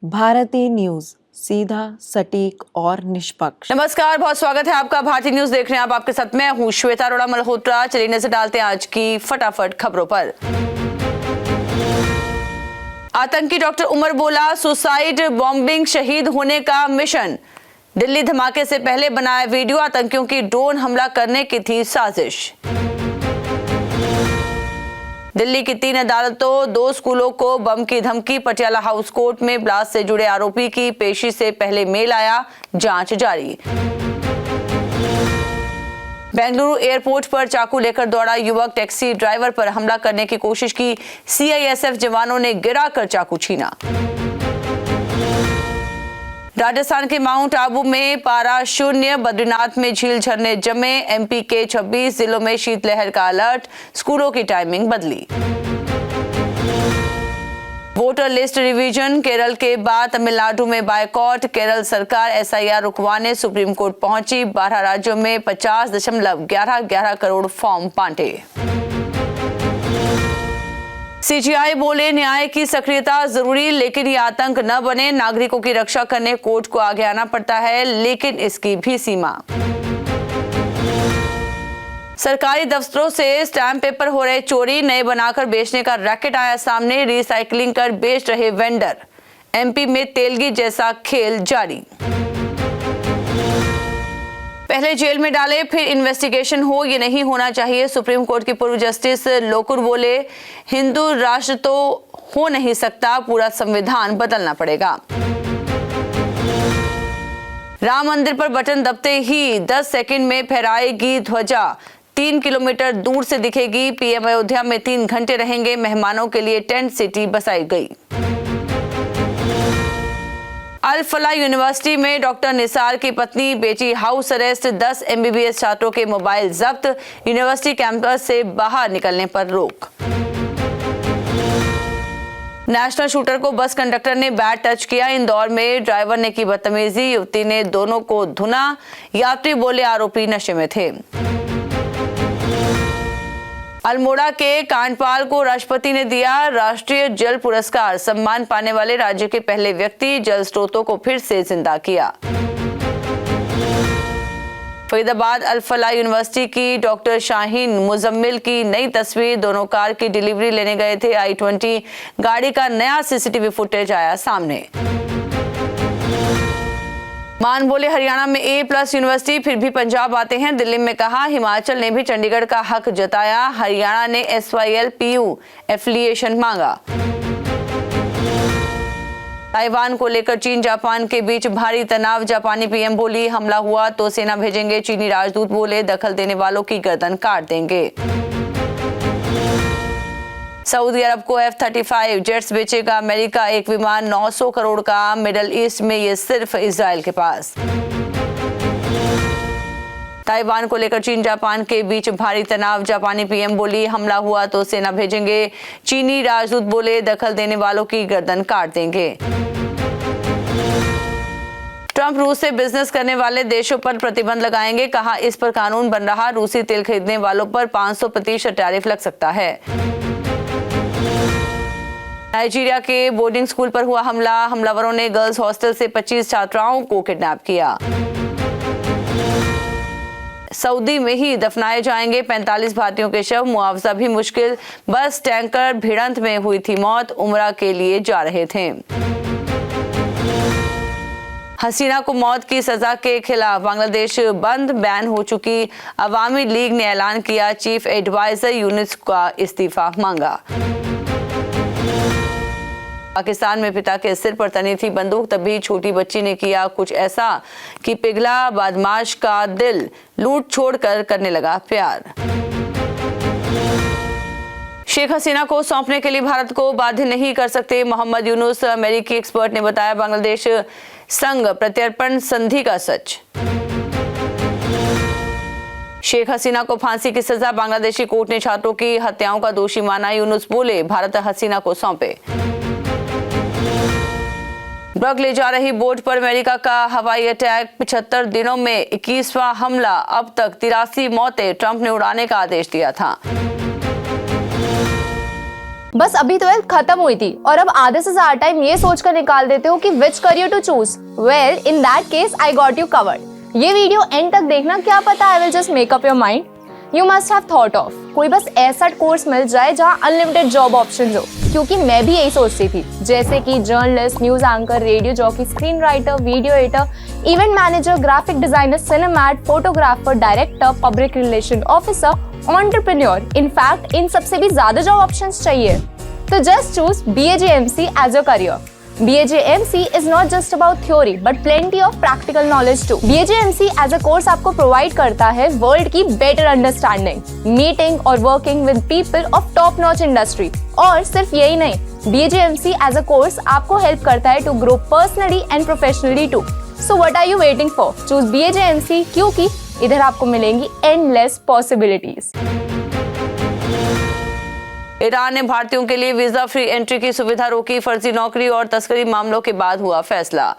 भारतीय न्यूज, सीधा, सटीक और निष्पक्ष। नमस्कार, बहुत स्वागत है आपका भारतीय न्यूज देख रहे हैं आप। आपके साथ मैं हूं श्वेता अरोड़ा मल्होत्रा। चलिए नजर डालते हैं आज की फटाफट खबरों पर। आतंकी डॉक्टर उमर बोला, सुसाइड बॉम्बिंग शहीद होने का मिशन। दिल्ली धमाके से पहले बनाया वीडियो, आतंकियों की ड्रोन हमला करने की थी साजिश। दिल्ली की 3 अदालतों, 2 स्कूलों को बम की धमकी। पटियाला हाउस कोर्ट में ब्लास्ट से जुड़े आरोपी की पेशी से पहले मेल आया, जांच जारी। बेंगलुरु एयरपोर्ट पर चाकू लेकर दौड़ा युवक, टैक्सी ड्राइवर पर हमला करने की कोशिश की। सीआईएसएफ जवानों ने गिराकर चाकू छीना। राजस्थान के माउंट आबू में पारा शून्य, बद्रीनाथ में झील झरने जमे। एमपी के 26 जिलों में शीतलहर का अलर्ट, स्कूलों की टाइमिंग बदली। वोटर लिस्ट रिवीजन, केरल के बाद तमिलनाडु में बायकॉट। केरल सरकार एसआईआर रुकवाने सुप्रीम कोर्ट पहुंची। 12 राज्यों में 50.11 करोड़ फॉर्म बांटे। सीजीआई बोले, न्याय की सक्रियता जरूरी, लेकिन ये आतंक न बने। नागरिकों की रक्षा करने कोर्ट को आगे आना पड़ता है, लेकिन इसकी भी सीमा। सरकारी दफ्तरों से स्टैम्प पेपर हो रहे चोरी, नए बनाकर बेचने का रैकेट आया सामने। रिसाइकलिंग कर बेच रहे वेंडर। एमपी में तेलगी जैसा खेल जारी। पहले जेल में डाले फिर इन्वेस्टिगेशन हो, ये नहीं होना चाहिए। सुप्रीम कोर्ट की पूर्व जस्टिस लोकुर बोले, हिंदू राष्ट्र तो हो नहीं सकता, पूरा संविधान बदलना पड़ेगा। राम मंदिर पर बटन दबते ही 10 सेकंड में फहराएगी ध्वजा। 3 किलोमीटर दूर से दिखेगी। पीएम अयोध्या में 3 घंटे रहेंगे। मेहमानों के लिए टेंट सिटी बसाई गई। अल फलाह यूनिवर्सिटी में डॉक्टर निसार की पत्नी बेटी हाउस अरेस्ट। 10 एमबीबीएस छात्रों के मोबाइल जब्त। यूनिवर्सिटी कैंपस से बाहर निकलने पर रोक। नेशनल शूटर को बस कंडक्टर ने बैड टच किया। इंदौर में ड्राइवर ने की बदतमीजी, युवती ने दोनों को धुना। यात्री बोले आरोपी नशे में थे। अल्मोड़ा के कांडपाल को राष्ट्रपति ने दिया राष्ट्रीय जल पुरस्कार। सम्मान पाने वाले राज्य के पहले व्यक्ति, जल स्रोतों को फिर से जिंदा किया। फरीदाबाद अल फलाह यूनिवर्सिटी की डॉक्टर शाहीन मुजम्मिल की नई तस्वीर। दोनों कार की डिलीवरी लेने गए थे। i20 गाड़ी का नया सीसीटीवी फुटेज आया सामने। मान बोले, हरियाणा में A+ यूनिवर्सिटी, फिर भी पंजाब आते हैं। दिल्ली में कहा, हिमाचल ने भी चंडीगढ़ का हक जताया। हरियाणा ने SYL PU एफिलिएशन मांगा। ताइवान को लेकर चीन जापान के बीच भारी तनाव। जापानी पीएम बोली, हमला हुआ तो सेना भेजेंगे। चीनी राजदूत बोले, दखल देने वालों की गर्दन काट देंगे। सऊदी अरब को F-35 जेट्स बेचेगा अमेरिका। एक विमान 900 करोड़ का। मिडल ईस्ट में ये सिर्फ इजराइल के पास। ताइवान को लेकर चीन जापान के बीच भारी तनाव। जापानी पीएम बोली, हमला हुआ तो सेना भेजेंगे। चीनी राजदूत बोले, दखल देने वालों की गर्दन काट देंगे। ट्रंप रूस से बिजनेस करने वाले देशों पर प्रतिबंध लगाएंगे। कहा, इस पर कानून बन रहा। रूसी तेल खरीदने वालों पर 500% टैरिफ लग सकता है। नाइजीरिया के बोर्डिंग स्कूल पर हुआ हमला। हमलावरों ने गर्ल्स हॉस्टल से 25 छात्राओं को किडनैप किया। सऊदी में ही दफनाए जाएंगे 45 भारतीयों के शव। मुआवजा भी मुश्किल। बस टैंकर भिड़ंत में हुई थी मौत। उम्रा के लिए जा रहे थे। हसीना को मौत की सजा के खिलाफ बांग्लादेश बंद। बैन हो चुकी अवामी लीग ने ऐलान किया। चीफ एडवाइजर यूनुस का इस्तीफा मांगा। पाकिस्तान में पिता के सिर पर तनी थी बंदूक, तभी छोटी बच्ची ने किया कुछ ऐसा कि पिघला बदमाश का दिल। लूट छोड़कर करने लगा प्यार। शेख हसीना को सौंपने के लिए भारत को बाध्य नहीं कर सकते मोहम्मद यूनुस। अमेरिकी एक्सपर्ट ने बताया बांग्लादेश संघ प्रत्यर्पण संधि का सच। शेख हसीना को फांसी की सजा। बांग्लादेशी कोर्ट ने छात्रों की हत्याओं का दोषी माना। यूनुस बोले, भारत हसीना को सौंपे। ड्रग ले जा रही बोट पर अमेरिका का हवाई अटैक। 75 दिनों में 21वां हमला। अब तक 83 मौतें। ट्रंप ने उड़ाने का आदेश दिया था। बस अभी 12th खत्म हुई थी और अब आधे से ज्यादा टाइम ये सोचकर निकाल देते हो कि which career to choose. Well, in that case I got you covered. ये वीडियो एंड तक देखना, क्या पता I will just make up your mind. You must have thought of कोई बस ऐसा कोर्स मिल जाए जहाँ अनलिमिटेड जॉब ऑप्शन हो, क्योंकि मैं भी यही सोचती थी, जैसे कि journalist, news anchor, radio jockey, screen writer, video editor, event manager, graphic designer, सिनेमैट, photographer, director, public relation officer, entrepreneur. In fact इन सबसे भी ज्यादा जॉब ऑप्शंस चाहिए। तो just choose BAJMC as a career. BAJMC is not just about theory but plenty of practical knowledge too. BAJMC as a course आपको provide करता है world की better understanding, meeting और working with people of top notch industry। और सिर्फ यही नहीं, BAJMC as a course आपको help करता है to grow personally and professionally too. So what are you waiting for? Choose BAJMC क्योंकि इधर आपको मिलेंगी endless possibilities। ईरान ने भारतीयों के लिए वीजा फ्री एंट्री की सुविधा रोकी। फर्जी नौकरी और तस्करी मामलों के बाद हुआ फैसला।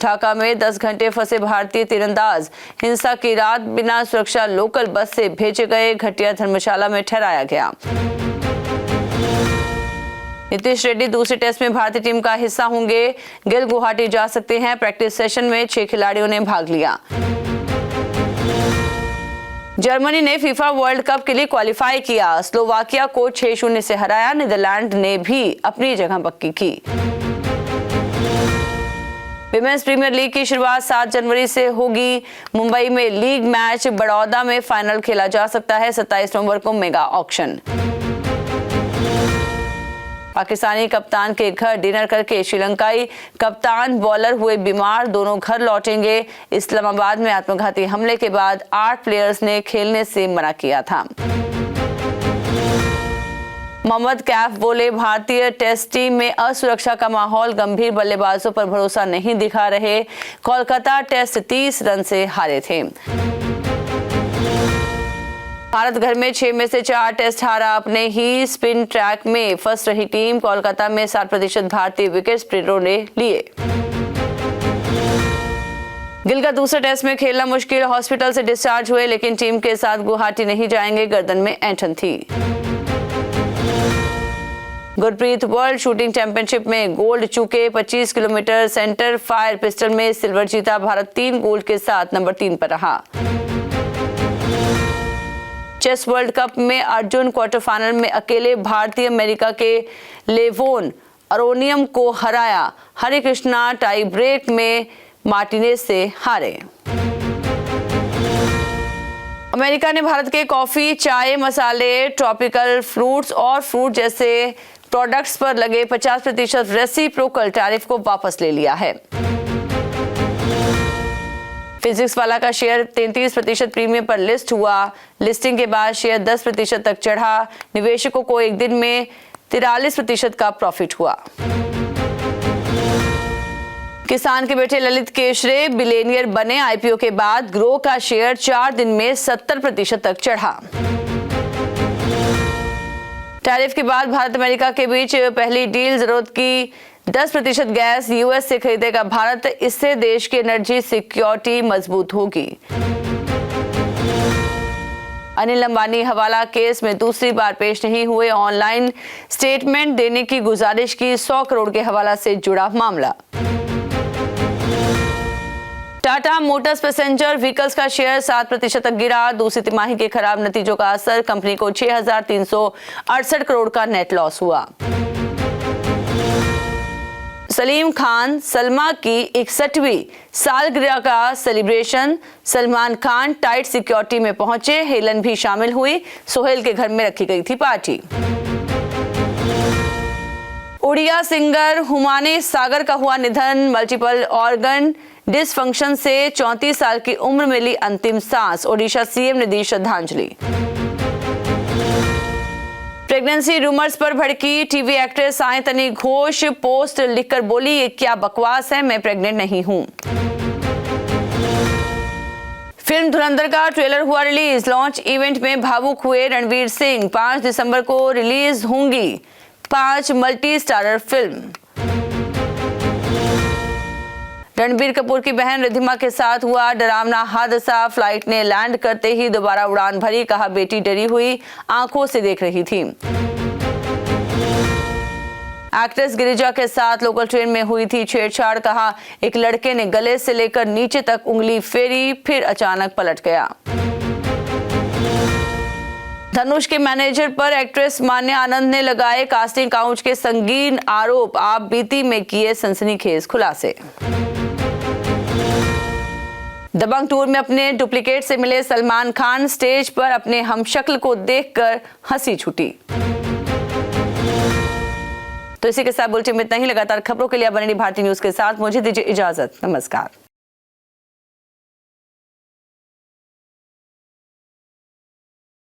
ढाका में 10 घंटे फंसे भारतीय तीरंदाज, हिंसा की रात बिना सुरक्षा लोकल बस से भेजे गए, घटिया धर्मशाला में ठहराया गया। नीतीश रेड्डी दूसरे टेस्ट में भारतीय टीम का हिस्सा होंगे। गिल गुवाहाटी जा सकते हैं। प्रैक्टिस सेशन में 6 खिलाड़ियों ने भाग लिया। जर्मनी ने फीफा वर्ल्ड कप के लिए क्वालिफाई किया। स्लोवाकिया को 6-0 से हराया। नीदरलैंड ने भी अपनी जगह पक्की की। विमेंस प्रीमियर लीग की शुरुआत 7 जनवरी से होगी। मुंबई में लीग मैच, बड़ौदा में फाइनल खेला जा सकता है। 27 नवंबर को मेगा ऑक्शन। पाकिस्तानी कप्तान के घर डिनर करके श्रीलंकाई कप्तान बॉलर हुए बीमार, दोनों घर लौटेंगे। इस्लामाबाद में आत्मघाती हमले के बाद 8 प्लेयर्स ने खेलने से मना किया था। मोहम्मद कैफ बोले, भारतीय टेस्ट टीम में असुरक्षा का माहौल, गंभीर बल्लेबाजों पर भरोसा नहीं दिखा रहे। कोलकाता टेस्ट 30 रन से हारे थे। भारत घर में 6 में से 4 टेस्ट हारा। अपने ही स्पिन ट्रैक में फंस रही टीम। कोलकाता में 60% भारतीय विकेट स्पिनरों ने लिए। गिल का दूसरा टेस्ट में खेलना मुश्किल, हॉस्पिटल से डिस्चार्ज हुए लेकिन टीम के साथ गुवाहाटी नहीं जाएंगे, गर्दन में ऐंठन थी। गुरप्रीत वर्ल्ड शूटिंग चैंपियनशिप में गोल्ड चूके। 25 किलोमीटर सेंटर फायर पिस्टल में सिल्वर जीता। भारत 3 गोल्ड के साथ नंबर 3 पर रहा। चेस वर्ल्ड कप में अर्जुन क्वार्टर फाइनल में अकेले भारतीय अमेरिका के लेवोन अरोनियम को हराया। हरे कृष्णा टाई ब्रेक में मार्टिनेज से हारे। अमेरिका ने भारत के कॉफी, चाय, मसाले, ट्रॉपिकल फ्रूट्स और फ्रूट जैसे प्रोडक्ट्स पर लगे 50% रेसिप्रोकल टैरिफ को वापस ले लिया है। फिजिक्स वाला का शेयर 33% प्रीमियम पर लिस्ट हुआ। लिस्टिंग के बाद शेयर 10% तक चढ़ा। निवेशकों को एक दिन में 43% का प्रॉफिट हुआ। किसान के बेटे ललित केशरे बिलियनियर बने। IPO के बाद ग्रो का शेयर 4 दिन में 70% तक चढ़ा। टैरिफ के बाद भारत अमेरिका के बीच पहली डील, जरूरत की 10% गैस US से खरीदेगा भारत। इससे देश की एनर्जी सिक्योरिटी मजबूत होगी। अनिल अंबानी हवाला केस में दूसरी बार पेश नहीं हुए। ऑनलाइन स्टेटमेंट देने की गुजारिश की। 100 करोड़ के हवाला से जुड़ा मामला। टाटा मोटर्स पैसेंजर व्हीकल्स का शेयर 7% तक गिरा। दूसरी तिमाही के खराब नतीजों का असर। कंपनी को 6,368 करोड़ का नेट लॉस हुआ। सलीम खान सलमा की 61वीं सालगिरह का celebration. Salman Khan tight security में पहुंचे। हेलन भी शामिल हुई। सोहेल के घर में रखी गई थी पार्टी। उड़िया सिंगर हुमायूं सागर का हुआ निधन। मल्टीपल ऑर्गन डिसफंक्शन से 34 साल की उम्र में ली अंतिम सांस। ओडिशा CM ने दी श्रद्धांजलि। प्रेगनेंसी रूमर्स पर भड़की TV actress Sayantani Ghosh post लिखकर बोली, ये क्या बकवास है, मैं प्रेग्नेंट नहीं हूं। फिल्म धुरंधर का ट्रेलर हुआ रिलीज। लॉन्च इवेंट में भावुक हुए रणवीर सिंह। 5 दिसंबर को रिलीज होंगी 5 multi starrer film. Ranbir Kapoor की बहन रिद्धिमा के साथ हुआ डरावना हादसा। फ्लाइट ने लैंड करते ही दोबारा उड़ान भरी, कहा बेटी डरी हुई आंखों से देख रही थी। एक्ट्रेस गिरिजा के साथ लोकल ट्रेन में हुई थी छेड़छाड़, कहा एक लड़के ने गले से लेकर नीचे तक उंगली फेरी, फिर अचानक पलट गया। धनुष के मैनेजर पर एक्ट्रेस मान्या आनंद ने लगाए कास्टिंग काउच के संगीन आरोप। आप बीती में किए सनसनीखेज खुलासे। दबंग टूर में अपने डुप्लीकेट से मिले सलमान खान, स्टेज पर अपने हमशक्ल को देखकर हंसी छूटी। तो इसी के साथ बुलेटिन में इतना ही। लगातार खबरों के लिए बने रहिए भारतीय न्यूज के साथ। मुझे दीजिए इजाजत। नमस्कार।